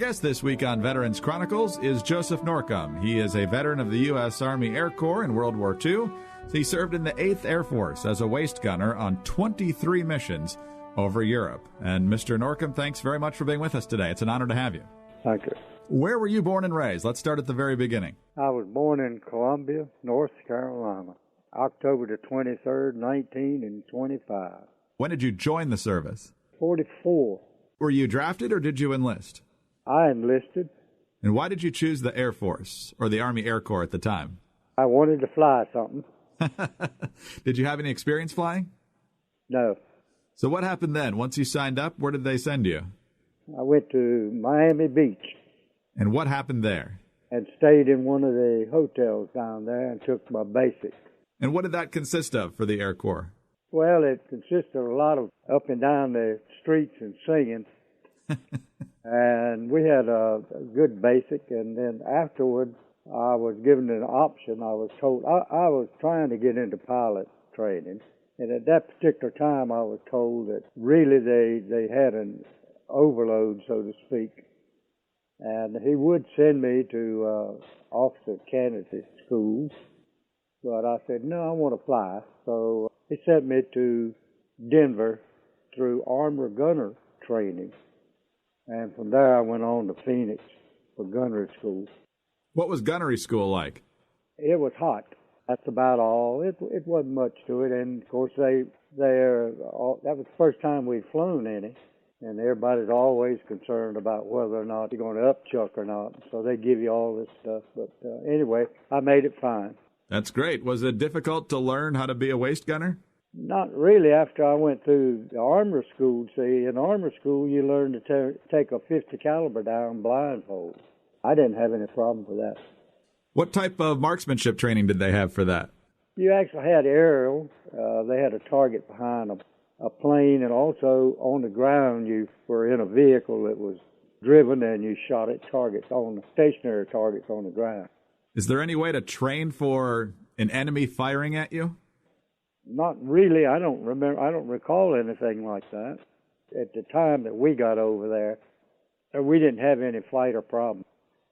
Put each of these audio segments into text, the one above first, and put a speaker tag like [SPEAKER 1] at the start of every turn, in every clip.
[SPEAKER 1] guest this week on Veterans Chronicles is Joseph Norcom. He is a veteran of the U.S. Army Air Corps in World War II. He served in the 8th Air Force as a waist gunner on 23 missions over Europe. And Mr. Norcom, thanks very much for being with us today. It's an honor to have you.
[SPEAKER 2] Thank you.
[SPEAKER 1] Where were you born and raised? Let's start at the very beginning.
[SPEAKER 2] I was born in Columbia, North Carolina, October the 23rd, 1925.
[SPEAKER 1] When did you join the service?
[SPEAKER 2] 44.
[SPEAKER 1] Were you drafted or did you enlist?
[SPEAKER 2] I enlisted.
[SPEAKER 1] And why did you choose the Air Force or the Army Air Corps at the time?
[SPEAKER 2] I wanted to fly something.
[SPEAKER 1] Did you have any experience flying?
[SPEAKER 2] No.
[SPEAKER 1] So what happened then? Once you signed up, where did they send you?
[SPEAKER 2] I went to Miami Beach.
[SPEAKER 1] And what happened there?
[SPEAKER 2] And stayed in one of the hotels down there and took my basic.
[SPEAKER 1] And what did that consist of for the Air Corps?
[SPEAKER 2] Well, it consisted of a lot of up and down the streets and singing. And we had a good basic, and then afterwards I was given an option. I was told I was trying to get into pilot training, and at that particular time I was told that really they had an overload, so to speak, and he would send me to officer candidate school, but I said, no, I want to fly. So he sent me to Denver through armor gunner training. And from there, I went on to Phoenix for gunnery school.
[SPEAKER 1] What was gunnery school like?
[SPEAKER 2] It was hot. That's about all. It wasn't much to it. And, of course, that was the first time we'd flown any. And everybody's always concerned about whether or not you're going to upchuck or not. So they give you all this stuff. But anyway, I made it fine.
[SPEAKER 1] That's great. Was it difficult to learn how to be a waist gunner?
[SPEAKER 2] Not really. After I went through the armor school, see, in armor school you learn to take a 50 caliber down blindfold. I didn't have any problem with that.
[SPEAKER 1] What type of marksmanship training did they have for that?
[SPEAKER 2] You actually had aerial. They had a target behind a plane, and also on the ground you were in a vehicle that was driven and you shot at targets, on stationary targets on the ground.
[SPEAKER 1] Is there any way to train for an enemy firing at you?
[SPEAKER 2] Not really. I don't recall anything like that. At the time that we got over there, we didn't have any fighter problem.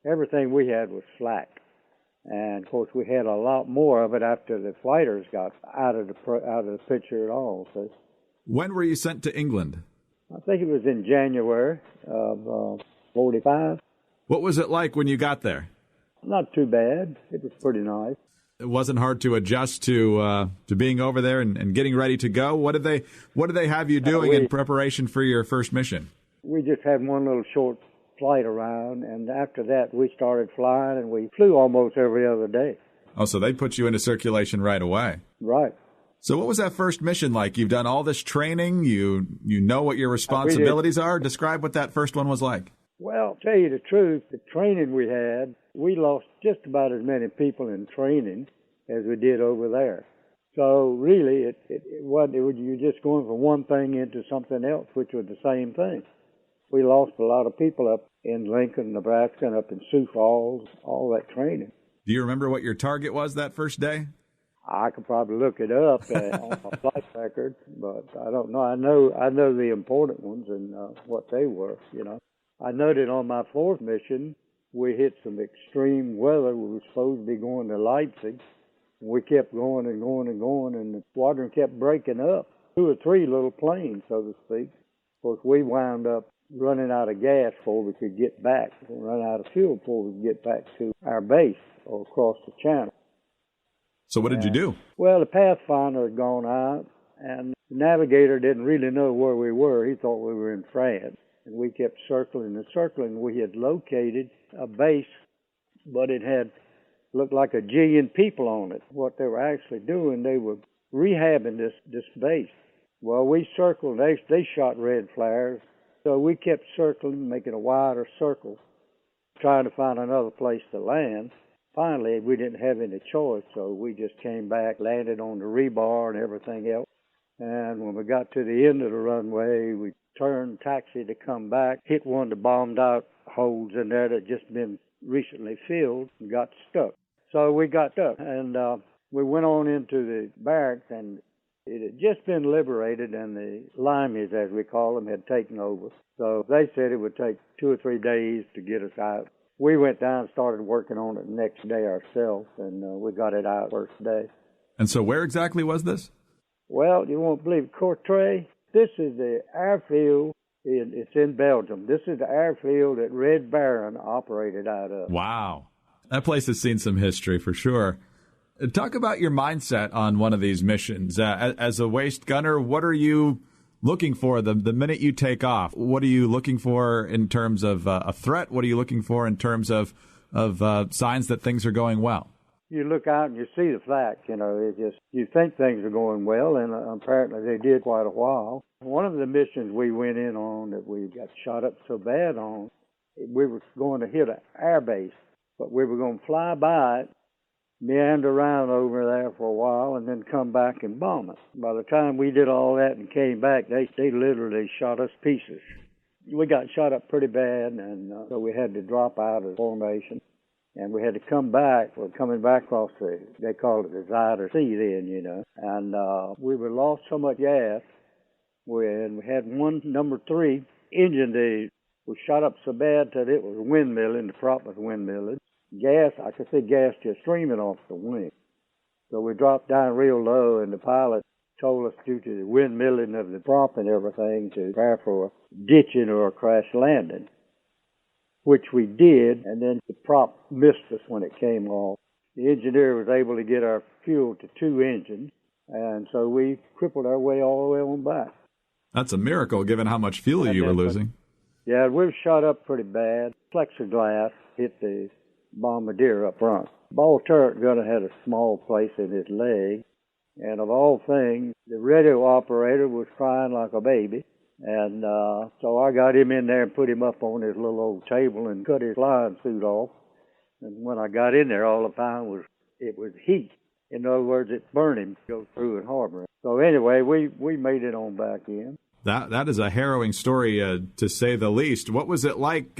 [SPEAKER 2] Everything we had was flak. And, of course, we had a lot more of it after the fighters got out of the picture at all. So,
[SPEAKER 1] when were you sent to England?
[SPEAKER 2] I think it was in January of 45.
[SPEAKER 1] What was it like when you got there?
[SPEAKER 2] Not too bad. It was pretty nice.
[SPEAKER 1] It wasn't hard to adjust to being over there and getting ready to go. What did they have you doing in preparation for your first mission?
[SPEAKER 2] We just had one little short flight around, and after that we started flying, and we flew almost every other day.
[SPEAKER 1] Oh, so they put you into circulation right away.
[SPEAKER 2] Right.
[SPEAKER 1] So what was that first mission like? You've done all this training. You know what your responsibilities are. Describe what that first one was like. Well,
[SPEAKER 2] to tell you the truth, the training we had, we lost just about as many people in training as we did over there. So really, it wasn't. You're just going from one thing into something else, which was the same thing. We lost a lot of people up in Lincoln, Nebraska, and up in Sioux Falls, all that training.
[SPEAKER 1] Do you remember what your target was that first day?
[SPEAKER 2] I could probably look it up on my flight record, but I don't know. I know the important ones and what they were, you know. I noted on my fourth mission, we hit some extreme weather. We were supposed to be going to Leipzig. We kept going and going and going, and the squadron kept breaking up. 2 or 3 little planes, so to speak. Of course, we wound up running out of gas before we could get back. We ran out of fuel before we could get back to our base or across the channel.
[SPEAKER 1] So what did you do?
[SPEAKER 2] Well, the Pathfinder had gone out, and the navigator didn't really know where we were. He thought we were in France. And we kept circling and circling. We had located a base, but it had looked like 1 jillion people on it. What they were actually doing, they were rehabbing this base. Well, we circled. They shot red flares. So we kept circling, making a wider circle, trying to find another place to land. Finally, we didn't have any choice, so we just came back, landed on the rebar and everything else. And when we got to the end of the runway, we turned taxi to come back, hit one of the bombed-out holes in there that had just been recently filled and got stuck. So we got stuck, and we went on into the barracks, and It had just been liberated, and the Limeys, as we call them, had taken over. So they said it would take 2 or 3 days to get us out. We went down and started working on it the next day ourselves, and we got it out first day.
[SPEAKER 1] And so where exactly was this?
[SPEAKER 2] Well, you won't believe Courtrai. This is the airfield. It's in Belgium. This is the airfield that Red Baron operated out of.
[SPEAKER 1] Wow. That place has seen some history for sure. Talk about your mindset on one of these missions. As a waist gunner, what are you looking for the minute you take off? What are you looking for in terms of a threat? What are you looking for in terms of signs that things are going well?
[SPEAKER 2] You look out and you see the facts, you think things are going well, and apparently they did quite a while. One of the missions we went in on that we got shot up so bad on, we were going to hit an air base, but we were going to fly by it, meander around over there for a while, and then come back and bomb it. By the time we did all that and came back, they literally shot us pieces. We got shot up pretty bad, and so we had to drop out of formation. And we had to come back. We're coming back across they called it the Zuider Sea then, And we were lost so much gas. We had one number 3 engine that was shot up so bad that it was windmilling. The prop was windmilling. Gas, I could see gas just streaming off the wing. So we dropped down real low, and the pilot told us due to the windmilling of the prop and everything to prepare for a ditching or a crash landing, which we did, and then the prop missed us when it came off. The engineer was able to get our fuel to 2 engines, and so we crippled our way all the way on back.
[SPEAKER 1] That's a miracle, given how much fuel you were losing.
[SPEAKER 2] Yeah, we were shot up pretty bad. Plexiglass hit the bombardier up front. Ball turret gunner had a small place in his leg, and of all things, the radio operator was crying like a baby. And so I got him in there and put him up on his little old table and cut his flying suit off. And when I got in there, all I found was it was heat. In other words, it burned him to go through and harbor him. So anyway, we made it on back in.
[SPEAKER 1] That is a harrowing story, to say the least. What was it like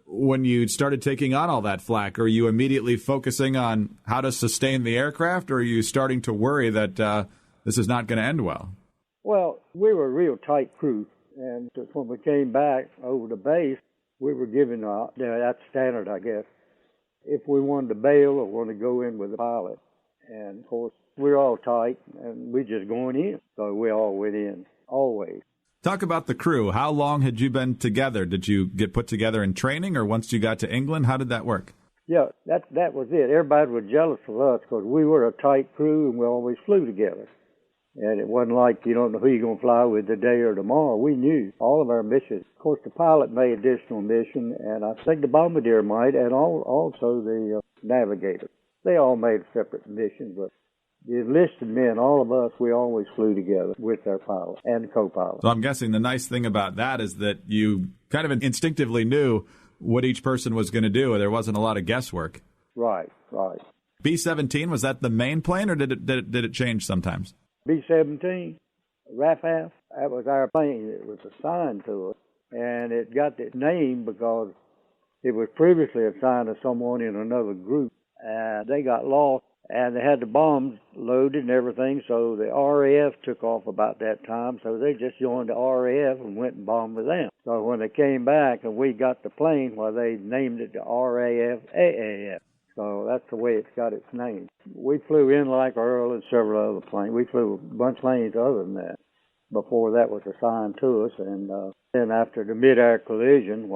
[SPEAKER 1] when you started taking on all that flak? Are you immediately focusing on how to sustain the aircraft, or are you starting to worry that this is not going to end well?
[SPEAKER 2] Well, we were a real tight crew, and when we came back over the base, we were given that's standard, I guess, if we wanted to bail or wanted to go in with the pilot. And, of course, we're all tight, and we just going in. So we all went in, always.
[SPEAKER 1] Talk about the crew. How long had you been together? Did you get put together in training, or once you got to England, how did that work?
[SPEAKER 2] Yeah, that was it. Everybody was jealous of us because we were a tight crew, and we always flew together. And it wasn't like you don't know who you're going to fly with today or tomorrow. We knew all of our missions. Of course, the pilot made additional mission, and I think the bombardier might, and also the navigator. They all made separate missions, but the enlisted men, all of us, we always flew together with our pilot and co-pilot.
[SPEAKER 1] So I'm guessing the nice thing about that is that you kind of instinctively knew what each person was going to do. There wasn't a lot of guesswork.
[SPEAKER 2] Right.
[SPEAKER 1] B-17, was that the main plane, or did it change sometimes?
[SPEAKER 2] B-17, RAFAF, that was our plane. It was assigned to us, and it got its name because it was previously assigned to someone in another group, and they got lost, and they had the bombs loaded and everything, so the RAF took off about that time, so they just joined the RAF and went and bombed with them. So when they came back and we got the plane, they named it the RAF AAF. So that's the way it's got its name. We flew in like Earl and several other planes. We flew a bunch of planes other than that before that was assigned to us. And then after the mid-air collision,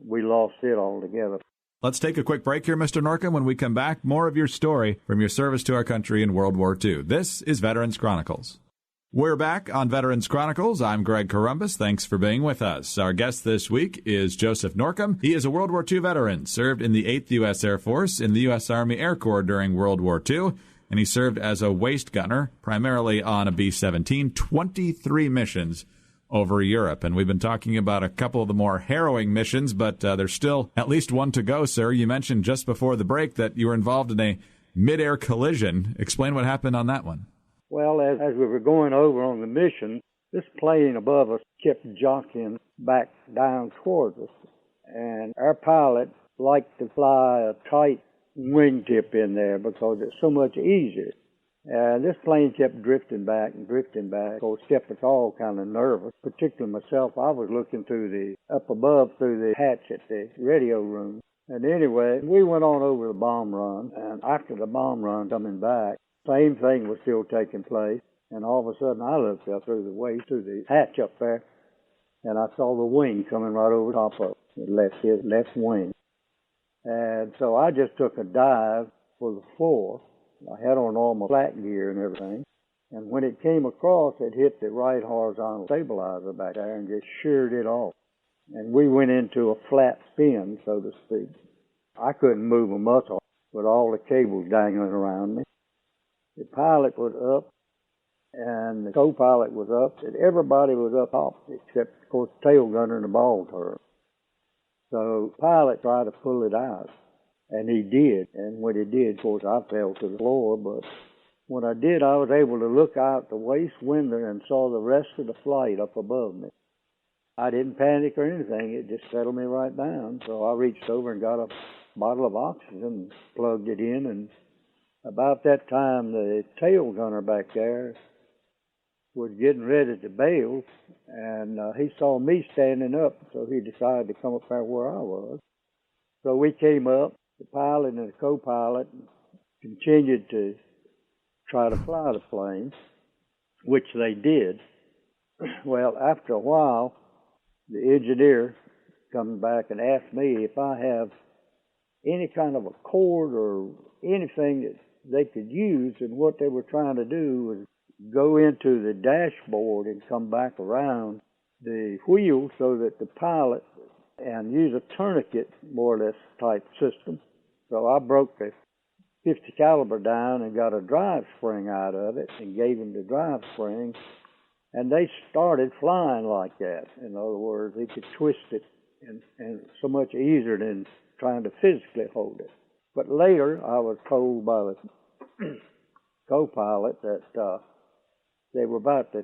[SPEAKER 2] we lost it altogether.
[SPEAKER 1] Let's take a quick break here, Mr. Norcom. When we come back, more of your story from your service to our country in World War II. This is Veterans Chronicles. We're back on Veterans Chronicles. I'm Greg Corombos. Thanks for being with us. Our guest this week is Joseph Norcom. He is a World War II veteran, served in the 8th U.S. Air Force in the U.S. Army Air Corps during World War II, and he served as a waist gunner, primarily on a B-17, 23 missions over Europe. And we've been talking about a couple of the more harrowing missions, but there's still at least one to go, sir. You mentioned just before the break that you were involved in a mid-air collision. Explain what happened on that one.
[SPEAKER 2] Well, as we were going over on the mission, this plane above us kept jockeying back down towards us. And our pilot liked to fly a tight wingtip in there because it's so much easier. And this plane kept drifting back and drifting back. Of course, kept us all kind of nervous, particularly myself. I was looking up above through the hatch at the radio room. And anyway, we went on over the bomb run, and after the bomb run coming back, same thing was still taking place. And all of a sudden, I looked up through the hatch up there, and I saw the wing coming right over top of it, his left wing. And so I just took a dive for the floor. I had on all my flat gear and everything. And when it came across, it hit the right horizontal stabilizer back there and just sheared it off. And we went into a flat spin, so to speak. I couldn't move a muscle with all the cables dangling around me. The pilot was up, and the co-pilot was up, and everybody was up top, except, of course, the tail gunner and the ball turret. So the pilot tried to pull it out. And he did. And when he did, of course, I fell to the floor. But when I did, I was able to look out the waist window and saw the rest of the flight up above me. I didn't panic or anything. It just settled me right down. So I reached over and got a bottle of oxygen and plugged it in. And about that time, the tail gunner back there was getting ready to bail. And he saw me standing up, so he decided to come up there where I was. So we came up. The pilot and the co-pilot continued to try to fly the plane, which they did. Well, after a while, the engineer comes back and asked me if I have any kind of a cord or anything that they could use, and what they were trying to do was go into the dashboard and come back around the wheel so that the pilot and use a tourniquet, more or less, type system. So I broke the 50 caliber down and got a drive spring out of it and gave them the drive spring, and they started flying like that. In other words, they could twist it and so much easier than trying to physically hold it. But later, I was told by the co-pilot that they were about to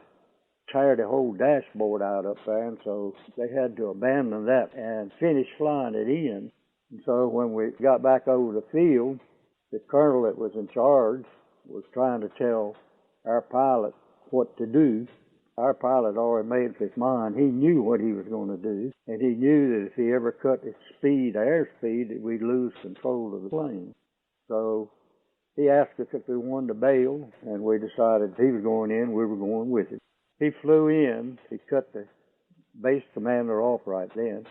[SPEAKER 2] tear the whole dashboard out up there, and so they had to abandon that and finish flying it in. And so when we got back over the field, the colonel that was in charge was trying to tell our pilot what to do. Our pilot already made up his mind. He knew what he was going to do, and he knew that if he ever cut his airspeed, that we'd lose control of the plane. So he asked us if we wanted to bail, and we decided if he was going in, we were going with him. He flew in. He cut the base commander off right then.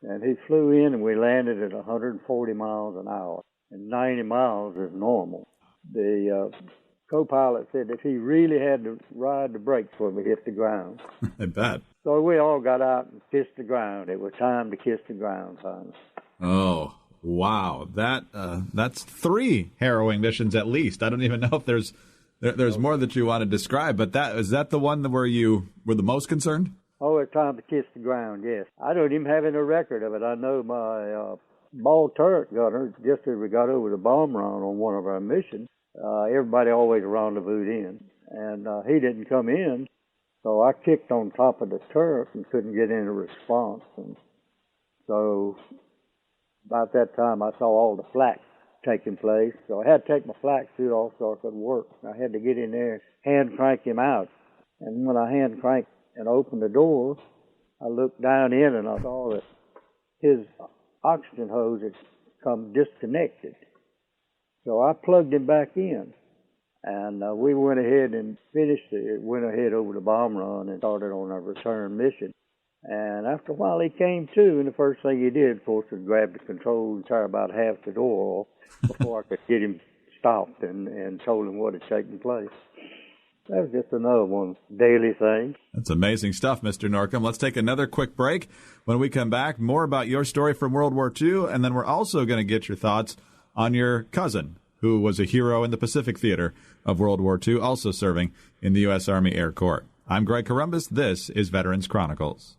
[SPEAKER 2] And he flew in, and we landed at 140 miles an hour. And 90 miles is normal. The co-pilot said if he really had to ride the brakes when we hit the ground.
[SPEAKER 1] I bet.
[SPEAKER 2] So we all got out and kissed the ground. It was time to kiss the ground, finally.
[SPEAKER 1] Oh, wow. That's 3 harrowing missions at least. I don't even know if there's more that you want to describe, but is that the one where you were the most concerned?
[SPEAKER 2] Oh, it's time to kiss the ground, yes. I don't even have any record of it. I know my ball turret gunner, just as we got over the bomb run on one of our missions, everybody always rendezvoused in. And he didn't come in, so I kicked on top of the turret and couldn't get any response. And so about that time, I saw all the flak taking place. So I had to take my flak suit off so I could work. I had to get in there, hand crank him out. And when I hand cranked and opened the door, I looked down in and I saw that his oxygen hose had come disconnected. So I plugged him back in, and we went ahead and went ahead over the bomb run and started on our return mission. And after a while he came to, and the first thing he did, of course, was grab the controls and tear about half the door off before I could get him stopped and told him what had taken place. That was just another one daily thing.
[SPEAKER 1] That's amazing stuff, Mr. Norcom. Let's take another quick break. When we come back, more about your story from World War II, and then we're also going to get your thoughts on your cousin, who was a hero in the Pacific Theater of World War II, also serving in the U.S. Army Air Corps. I'm Greg Corombos. This is Veterans Chronicles.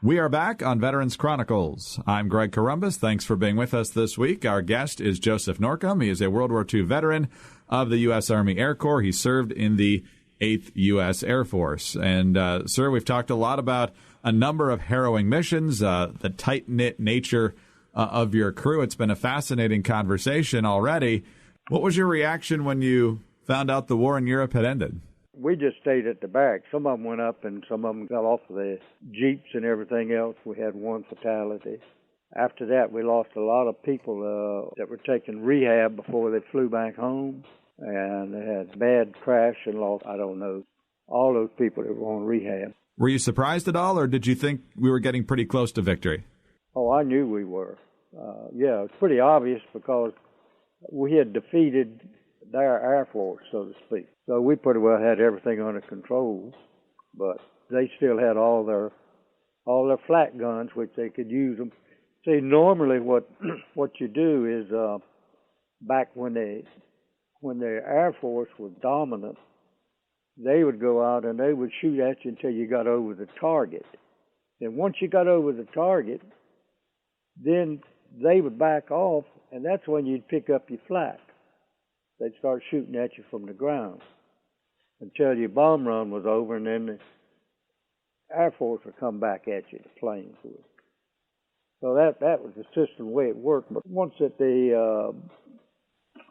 [SPEAKER 1] We are back on Veterans Chronicles. I'm Greg Corombos. Thanks for being with us this week. Our guest is Joseph Norcom. He is a World War II veteran of the U.S. Army Air Corps. He served in the 8th U.S. Air Force. And, sir, we've talked a lot about a number of harrowing missions, the tight-knit nature of your crew. It's been a fascinating conversation already. What was your reaction when you found out the war in Europe had ended?
[SPEAKER 2] We just stayed at the barracks. Some of them went up and some of them got off of the jeeps and everything else. We had one fatality. After that, we lost a lot of people that were taking rehab before they flew back home. And they had bad crash and lost, I don't know, all those people that were on rehab.
[SPEAKER 1] Were you surprised at all, or did you think we were getting pretty close to victory?
[SPEAKER 2] Oh, I knew we were. Yeah, it's pretty obvious because we had defeated their Air Force, so to speak. So we pretty well had everything under control, but they still had all their flak guns, which they could use them. See, normally what you do is back when the Air Force was dominant, they would go out and they would shoot at you until you got over the target. And once you got over the target, then they would back off, and that's when you'd pick up your flak. They'd start shooting at you from the ground until your bomb run was over, and then the Air Force would come back at you, the planes would. So that was the system, the way it worked. But once that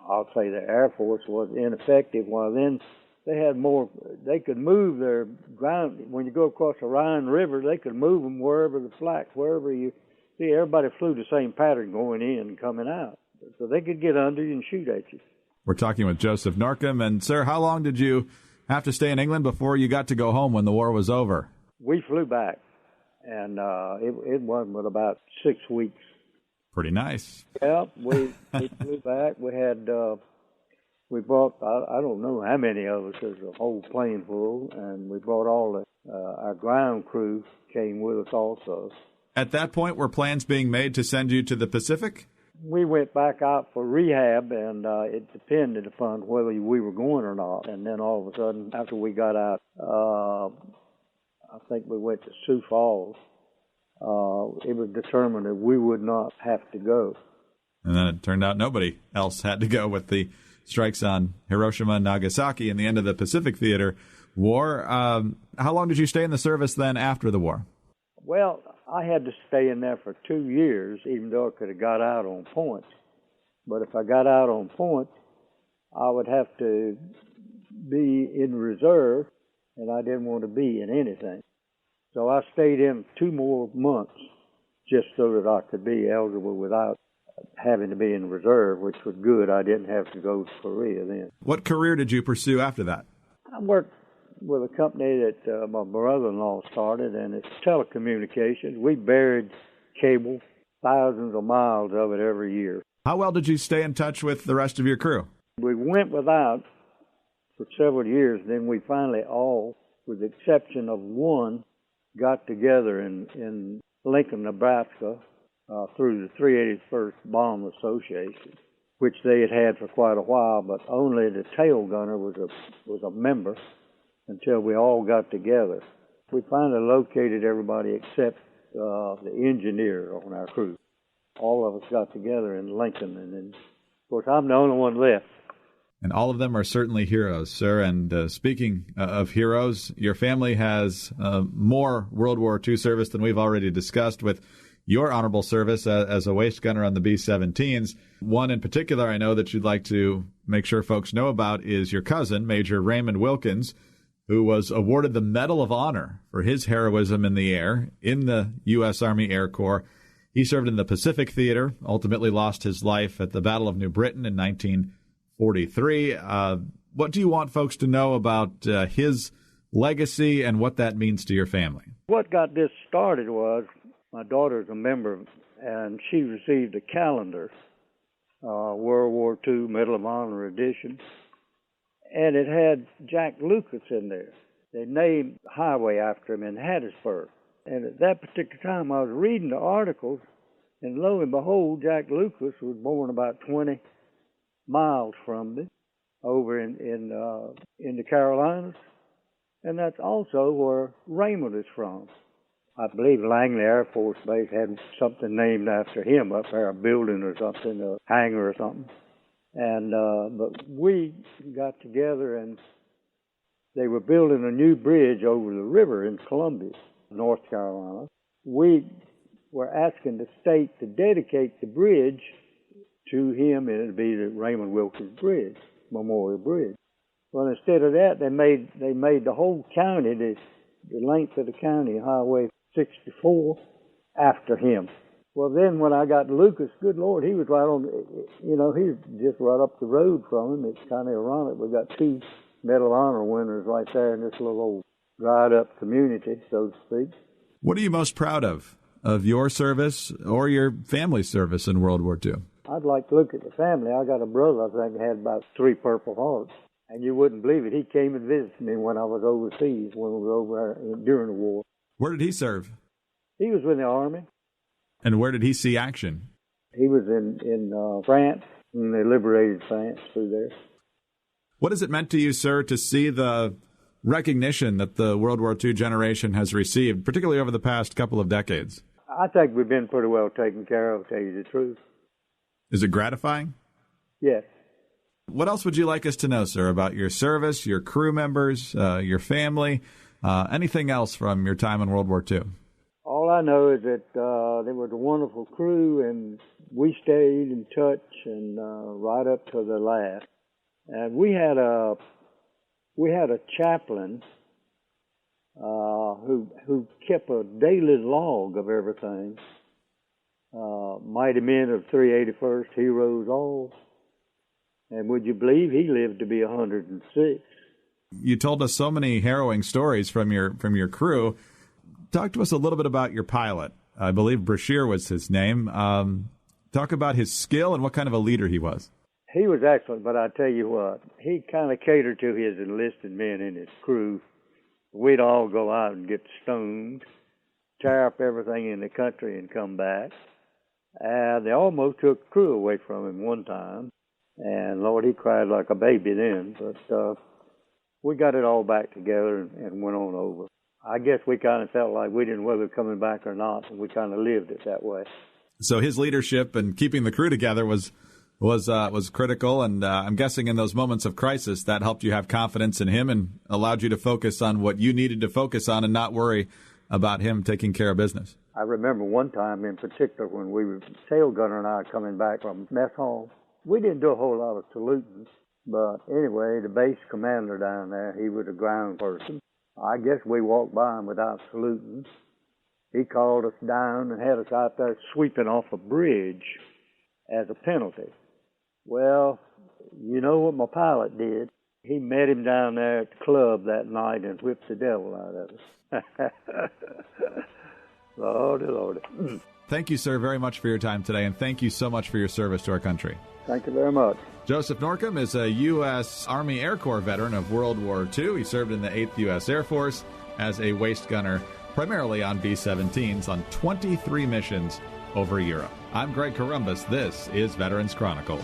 [SPEAKER 2] I'll say the Air Force was ineffective, well, then they had more, they could move their ground. When you go across the Rhine River, they could move them wherever the flak, wherever you see, everybody flew the same pattern going in and coming out. So they could get under you and shoot at you.
[SPEAKER 1] We're talking with Joseph Norcom. And, sir, how long did you have to stay in England before you got to go home when the war was over?
[SPEAKER 2] We flew back, and it wasn't but about 6 weeks.
[SPEAKER 1] Pretty nice.
[SPEAKER 2] Yeah, we flew back. We had, we brought, I don't know how many of us, there's a whole plane full, and we brought all our ground crew came with us also.
[SPEAKER 1] At that point, were plans being made to send you to the Pacific?
[SPEAKER 2] We went back out for rehab, and it depended upon whether we were going or not. And then all of a sudden, after we got out, I think we went to Sioux Falls. It was determined that we would not have to go.
[SPEAKER 1] And then it turned out nobody else had to go with the strikes on Hiroshima and Nagasaki and the end of the Pacific Theater War. How long did you stay in the service then after the war?
[SPEAKER 2] Well, I had to stay in there for 2 years, even though I could have got out on points. But if I got out on points, I would have to be in reserve, and I didn't want to be in anything. So I stayed in 2 more months just so that I could be eligible without having to be in reserve, which was good. I didn't have to go to Korea then.
[SPEAKER 1] What career did you pursue after that?
[SPEAKER 2] I worked with a company that my brother-in-law started, and it's telecommunications. We buried cable, thousands of miles of it every year.
[SPEAKER 1] How well did you stay in touch with the rest of your crew?
[SPEAKER 2] We went without for several years, then we finally all, with the exception of one, got together in Lincoln, Nebraska, through the 381st Bomb Association, which they had had for quite a while, but only the tail gunner was a member until we all got together. We finally located everybody except the engineer on our crew. All of us got together in Lincoln, and then, of course, I'm the only one left.
[SPEAKER 1] And all of them are certainly heroes, sir. And speaking of heroes, your family has more World War II service than we've already discussed, with your honorable service as a waist gunner on the B-17s. One in particular I know that you'd like to make sure folks know about is your cousin, Major Raymond Wilkins, who was awarded the Medal of Honor for his heroism in the air in the U.S. Army Air Corps. He served in the Pacific Theater, ultimately lost his life at the Battle of New Britain in 1943. What do you want folks to know about his legacy and what that means to your family?
[SPEAKER 2] What got this started was my daughter's a member, and she received a calendar, World War II Medal of Honor edition, and it had Jack Lucas in there. They named the highway after him in Hattiesburg. And at that particular time, I was reading the articles, and lo and behold, Jack Lucas was born about 20 miles from me, over in the Carolinas, and that's also where Raymond is from. I believe Langley Air Force Base had something named after him up there, a building or something, a hangar or something. And but we got together, and they were building a new bridge over the river in Columbia, North Carolina. We were asking the state to dedicate the bridge to him, and it'd be the Raymond Wilkins Bridge, Memorial Bridge. Well, instead of that, they made the whole county, the length of the county, Highway 64, after him. Well, then when I got to Lucas, good Lord, he was right on, he's just right up the road from him. It's kind of ironic. We got 2 Medal of Honor winners right there in this little old dried up community, so to speak.
[SPEAKER 1] What are you most proud of your service or your family's service in World War II?
[SPEAKER 2] I'd like to look at the family. I got a brother, I think, had about 3 Purple Hearts. And you wouldn't believe it. He came and visited me when I was overseas, when we were over there during the war.
[SPEAKER 1] Where did he serve?
[SPEAKER 2] He was in the Army.
[SPEAKER 1] And where did he see action?
[SPEAKER 2] He was in France, and they liberated France through there.
[SPEAKER 1] What has it meant to you, sir, to see the recognition that the World War II generation has received, particularly over the past couple of decades?
[SPEAKER 2] I think we've been pretty well taken care of, to tell you the truth.
[SPEAKER 1] Is it gratifying?
[SPEAKER 2] Yes.
[SPEAKER 1] What else would you like us to know, sir, about your service, your crew members, your family, anything else from your time in World War II?
[SPEAKER 2] All I know is that there was a wonderful crew, and we stayed in touch and right up to the last. And we had a chaplain who kept a daily log of everything. Mighty men of 381st, heroes all. And would you believe he lived to be 106?
[SPEAKER 1] You told us so many harrowing stories from your crew. Talk to us a little bit about your pilot. I believe Brashear was his name. Talk about his skill and what kind of a leader he was.
[SPEAKER 2] He was excellent, but I tell you what, he kind of catered to his enlisted men in his crew. We'd all go out and get stoned, tear up everything in the country and come back. And they almost took the crew away from him one time. And, Lord, he cried like a baby then. But we got it all back together and went on over. I guess we kind of felt like we didn't know whether we were coming back or not, and we kind of lived it that way.
[SPEAKER 1] So his leadership and keeping the crew together was critical, and I'm guessing in those moments of crisis that helped you have confidence in him and allowed you to focus on what you needed to focus on and not worry about him taking care of business.
[SPEAKER 2] I remember one time in particular when we were, tail gunner and I coming back from mess hall. We didn't do a whole lot of saluting, but anyway, the base commander down there, he was a ground person. I guess we walked by him without saluting. He called us down and had us out there sweeping off a bridge as a penalty. Well, you know what my pilot did? He met him down there at the club that night and whipped the devil out of us. Lordy, Lordy.
[SPEAKER 1] Thank you, sir, very much for your time today, and thank you so much for your service to our country.
[SPEAKER 2] Thank you very much.
[SPEAKER 1] Joseph Norcom is a U.S. Army Air Corps veteran of World War II. He served in the 8th U.S. Air Force as a waist gunner, primarily on B-17s, on 23 missions over Europe. I'm Greg Corombos. This is Veterans Chronicles.